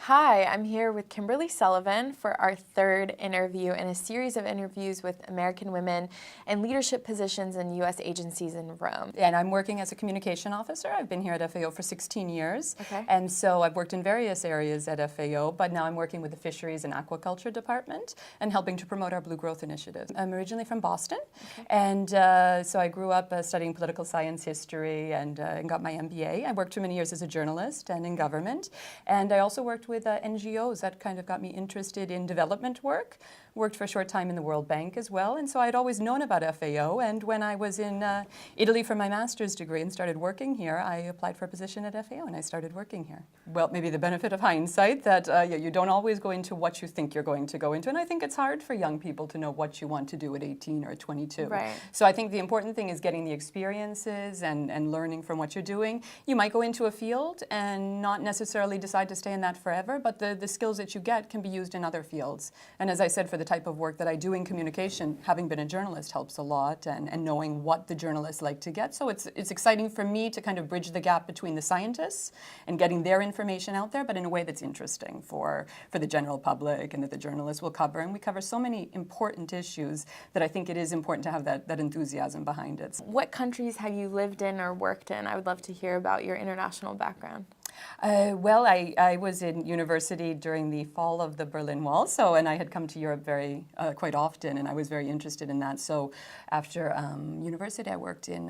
Hi, I'm here with Kimberly Sullivan for our third interview in a series of interviews with American women in leadership positions in U.S. agencies in Rome. And I'm working as a communication officer. I've been here at FAO for 16 years. Okay. And so I've worked in various areas at FAO, but now I'm working with the Fisheries and Aquaculture Department and helping to promote our Blue Growth Initiative. I'm originally from Boston, and so I grew up studying political science history and got my MBA. I worked for many years as a journalist and in government, and I also worked with NGOs. That kind of got me interested in development work. Worked for a short time in the World Bank as well, and so I'd always known about FAO, and when I was in Italy for my master's degree and started working here, I applied for a position at FAO and I started working here. Well, maybe the benefit of hindsight that you don't always go into what you think you're going to go into, and I think it's hard for young people to know what you want to do at 18 or 22. Right. So I think the important thing is getting the experiences and learning from what you're doing. You might go into a field and not necessarily decide to stay in that forever, but the skills that you get can be used in other fields. And as I said, for the type of work that I do in communication, having been a journalist helps a lot, and knowing what the journalists like to get. So it's exciting for me to kind of bridge the gap between the scientists and getting their information out there, but in a way that's interesting for the general public and that the journalists will cover. And we cover so many important issues that I think it is important to have that enthusiasm behind it. What countries have you lived in or worked in? I would love to hear about your international background. Well, I was in university during the fall of the Berlin Wall, and I had come to Europe quite often, and I was very interested in that. So after university, I worked in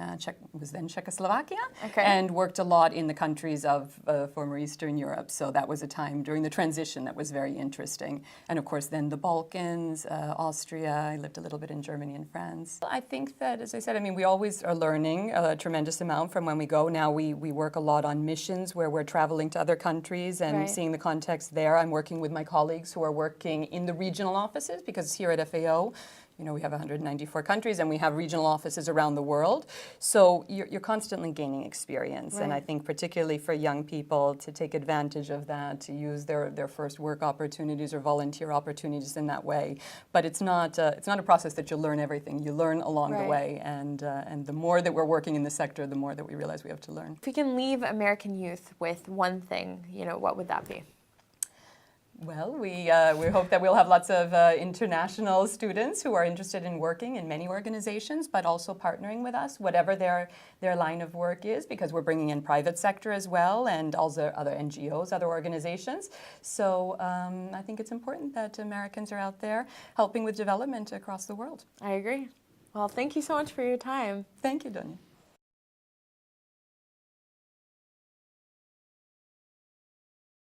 Czechoslovakia, and worked a lot in the countries of former Eastern Europe. So that was a time during the transition that was very interesting. And of course, then the Balkans, Austria. I lived a little bit in Germany and France. I think that, as I said, we always are learning a tremendous amount from when we go. Now we work a lot on missions where we're traveling to other countries and seeing the context there. I'm working with my colleagues who are working in the regional offices, because here at FAO, we have 194 countries and we have regional offices around the world. So you're constantly gaining experience. And I think particularly for young people to take advantage of that, to use their first work opportunities or volunteer opportunities in that way. But it's not a process that you learn everything. You learn along the way. And the more that we're working in the sector, the more that we realize we have to learn. If we can leave American youth with one thing, what would that be? Well, we hope that we'll have lots of international students who are interested in working in many organizations, but also partnering with us, whatever their line of work is, because we're bringing in private sector as well, and also other NGOs, other organizations. So I think it's important that Americans are out there helping with development across the world. I agree. Well, thank you so much for your time. Thank you, Donya.